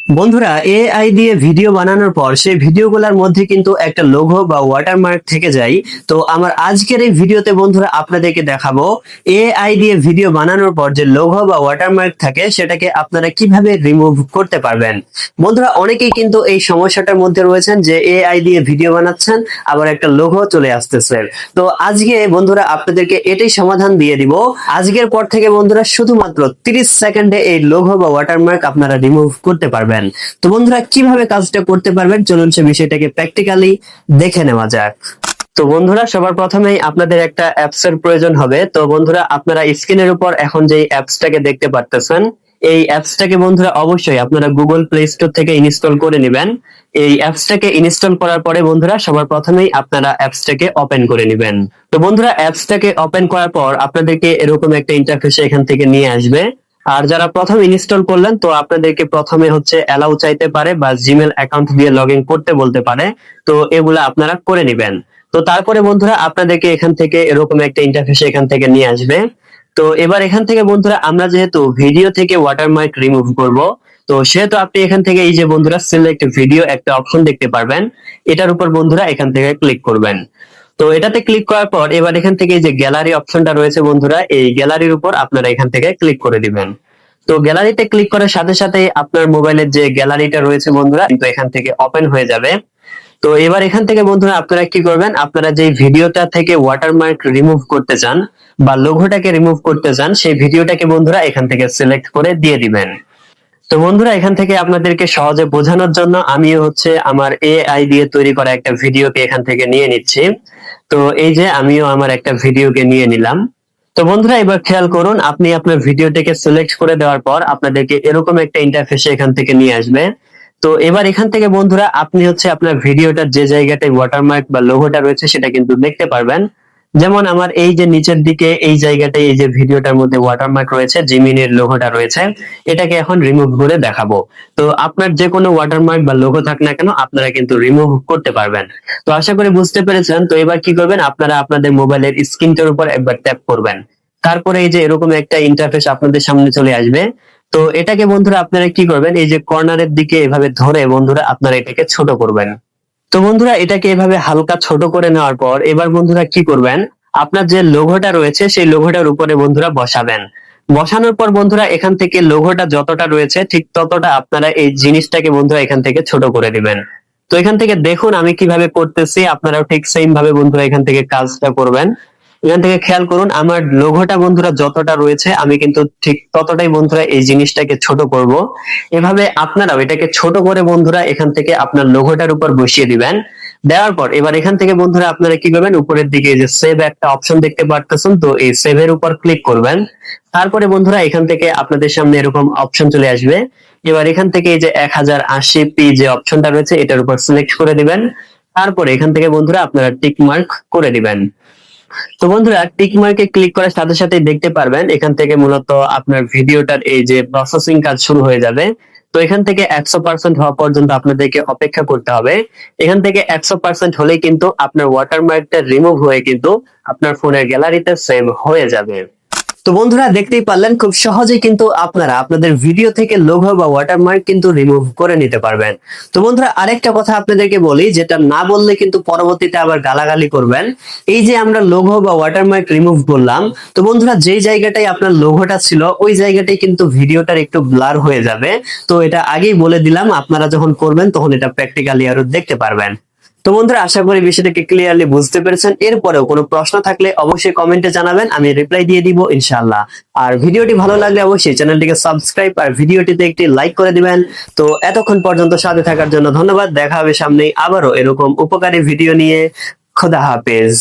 বন্ধুরা, এআই দিয়ে ভিডিও বানানোর পর সেই ভিডিওগুলোর মধ্যে কিন্তু একটা লোগো বা ওয়াটারমার্ক থেকে যায়। তো আমার আজকের এই ভিডিওতে বন্ধুরা আপনাদেরকে দেখাবো এআই দিয়ে ভিডিও বানানোর পর যে লোগো বা ওয়াটারমার্ক থাকে সেটাকে আপনারা কিভাবে রিমুভ করতে পারবেন। বন্ধুরা, অনেকেই কিন্তু এই সমস্যাটার মধ্যে রয়েছেন যে এআই দিয়ে ভিডিও বানাচ্ছেন আবার একটা লোগো চলে আসতেছে। তো আজকে বন্ধুরা আপনাদেরকে এটাই সমাধান দিয়ে দিব। আজকের পর থেকে বন্ধুরা শুধুমাত্র 30 সেকেন্ডে এই লোগো বা ওয়াটারমার্ক আপনারা রিমুভ করতে পারবেন। তো বন্ধুরা, কিভাবে কাজটা করতে পারবেন চলুন সে বিষয়টাকে প্র্যাকটিক্যালি দেখে নেওয়া যাক। তো বন্ধুরা, সবার প্রথমেই আপনাদের একটা অ্যাপস এর প্রয়োজন হবে। তো বন্ধুরা, আপনারা স্ক্রিনের উপর এখন যে অ্যাপসটাকে দেখতে পারতেছেন, এই অ্যাপসটাকে বন্ধুরা অবশ্যই আপনারা গুগল প্লে স্টোর থেকে ইনস্টল করে নেবেন। এই অ্যাপসটাকে ইনস্টল করার পরে বন্ধুরা সবার প্রথমেই আপনারা অ্যাপসটাকে ওপেন করে নেবেন। তো বন্ধুরা, অ্যাপসটাকে ওপেন করার পর আপনাদেরকে এরকম একটা ইন্টারফেস এখান থেকে নিয়ে আসবে। আর যারা প্রথম ইনস্টল করলেন তো আপনাদেরকে প্রথমে হচ্ছে অ্যালাউ চাইতে পারে বা জিমেল অ্যাকাউন্ট দিয়ে লগ ইন করতে বলতে পারে। তো এগুলা আপনারা করে নেবেন। তো তারপরে বন্ধুরা আপনাদেরকে এখান থেকে এরকম একটা ইন্টারফেস এখান থেকে নিয়ে আসবে। তো এবার এখান থেকে বন্ধুরা আমরা যেহেতু ভিডিও থেকে ওয়াটারমার্ক রিমুভ করব, তো সেহেতু আপনি এখান থেকে এই যে বন্ধুরা সিলেক্ট ভিডিও একটা অপশন দেখতে পারবেন, এটার উপর বন্ধুরা এখান থেকে ক্লিক করবেন। তো এটাতে ক্লিক করার পর এবার এখান থেকে এই যে গ্যালারি অপশনটা রয়েছে বন্ধুরা, এই গ্যালারির উপর আপনারা এখান থেকে ক্লিক করে দিবেন। তো গ্যালারিতে ক্লিক করার সাথে সাথে আপনার মোবাইলের যে গ্যালারিটা রয়েছে বন্ধুরা কিন্তু এখান থেকে ওপেন হয়ে যাবে। তো এবার এখান থেকে বন্ধুরা আপনারা কি করবেন, আপনারা যে ভিডিওটা থেকে ওয়াটারমার্ক রিমুভ করতে চান বা লোগোটাকে রিমুভ করতে চান সেই ভিডিওটাকে বন্ধুরা এখান থেকে সিলেক্ট করে দিয়ে দিবেন। তো বন্ধুরা, এখান থেকে আপনাদেরকে সহজে বোঝানোর জন্য আমি হচ্ছে আমার এআই দিয়ে তৈরি করা একটা ভিডিওকে এখান থেকে নিয়ে নিচ্ছি। তো এই যে আমিও আমার একটা ভিডিওকে নিয়ে নিলাম। তো বন্ধুরা এবার খেয়াল করুন, আপনি আপনার ভিডিওটাকে সিলেক্ট করে দেওয়ার পর আপনাদেরকে এরকম একটা ইন্টারফেসে এখান থেকে নিয়ে আসবে। তো এবার এখান থেকে বন্ধুরা আপনি হচ্ছে আপনার ভিডিওটার যে জায়গাটায় ওয়াটারমার্ক বা লোগোটা রয়েছে সেটা কিন্তু দেখতে পারবেন। যেমন আমার এই যে নিচের দিকে এই জায়গাটায় এই যে ভিডিওটার মধ্যে ওয়াটারমার্ক রয়েছে, জিমিনের লোগোটা রয়েছে, এটাকে এখন রিমুভ করে দেখাবো। তো আপনার যে কোনো ওয়াটারমার্ক বা লোগো থাক না কেন আপনারা কিন্তু রিমুভ করতে পারবেন। তো আশা করি বুঝতে পেরেছেন। তো এবার কি করবেন, আপনারা আপনাদের মোবাইলের স্ক্রিনটার উপর একবার ট্যাপ করবেন। তারপরে এই যে এরকম একটা ইন্টারফেস আপনাদের সামনে চলে আসবে। তো এটাকে বন্ধুরা আপনারা কি করবেন, এই যে কর্নারের দিকে এভাবে ধরে বন্ধুরা আপনারা এটাকে ছোট করবেন। তো বন্ধুরা এটাকে এভাবে হালকা ছোট করে নেওয়ার পর এবার বন্ধুরা কি করবেন, আপনার যে লোগোটা রয়েছে সেই লোগোটার উপরে বন্ধুরা বসাবেন। বসানোর পর বন্ধুরা এখান থেকে লোগোটা যতটা রয়েছে ঠিক ততটা আপনারা এই জিনিসটাকে বন্ধুরা এখান থেকে ছোট করে দিবেন। তো এখান থেকে দেখুন আমি কিভাবে করতেছি, আপনারাও ঠিক সেম ভাবে বন্ধুরা এখান থেকে কাজটা করবেন। এখান থেকে খেয়াল করুন আমার লোগোটা বন্ধুরা যতটা রয়েছে আমি কিন্তু ঠিক ততটাই বন্ধুরা এই জিনিসটাকে ছোট করব। এভাবে আপনারাও এটাকে ছোট করে বন্ধুরা এখান থেকে আপনার লোগোটার উপর বসিয়ে দিবেন। দেওয়ার পর এবার এখান থেকে বন্ধুরা আপনারা কি করবেন, উপরের দিকে যে সেভ একটা অপশন দেখতে পারতেছেন, তো এই সেভ এর উপর ক্লিক করবেন। তারপরে বন্ধুরা এখান থেকে আপনাদের সামনে এরকম অপশন চলে আসবে। এবার এখান থেকে এই যে 1080p যে অপশনটা রয়েছে এটার উপর সিলেক্ট করে দিবেন। তারপরে এখান থেকে বন্ধুরা আপনারা টিক মার্ক করে দিবেন। তো বন্ধুরা টিক মার্কে ক্লিক করার সাথে সাথে দেখতে পারবেন এখান থেকে মূলত আপনার ভিডিওটার এই যে প্রসেসিং কাজ শুরু হয়ে যাবে। তো এখান থেকে 100% হওয়া পর্যন্ত আপনাদেরকে অপেক্ষা করতে হবে। এখান থেকে 100% হলেই কিন্তু আপনার ওয়াটারমার্কটা রিমুভ হয়ে কিন্তু আপনার ফোনের গ্যালারিতে সেভ হয়ে যাবে। তো বন্ধুরা দেখতেই পারলেন খুব সহজেই কিন্তু আপনারা আপনাদের ভিডিও থেকে লোগো বা ওয়াটারমার্ক কিন্তু রিমুভ করে নিতে পারবেন। তো বন্ধুরা আরেকটা কথা আপনাদেরকে বলি, যেটা না বললে কিন্তু পরবর্তীতে আবার গালাগালি করবেন। এই যে আমরা লোগো বা ওয়াটারমার্ক রিমুভ করলাম, তো বন্ধুরা যেই জায়গাটায় আপনার লোগোটা ছিল ওই জায়গাটাই কিন্তু ভিডিওটার একটু ব্লার হয়ে যাবে। তো এটা আগেই বলে দিলাম, আপনারা যখন করবেন তখন এটা প্র্যাকটিক্যালি আরো দেখতে পারবেন। তো বন্ধুরা আশা করি বিষয়টাকে ক্লিয়ারলি বুঝতে পেরেছেন। এরপরেও কোনো প্রশ্ন থাকলে অবশ্যই কমেন্টে জানাবেন, আমি রিপ্লাই দিয়ে দিব ইনশাআল্লাহ। আর ভিডিওটি ভালো লাগলে অবশ্যই চ্যানেলটিকে সাবস্ক্রাইব আর ভিডিওটিতে একটি লাইক করে দিবেন। তো এতক্ষণ পর্যন্ত সাথে থাকার জন্য ধন্যবাদ। দেখা হবে সামনে আবারও এরকম উপকারী ভিডিও নিয়ে। খোদা হাফেজ।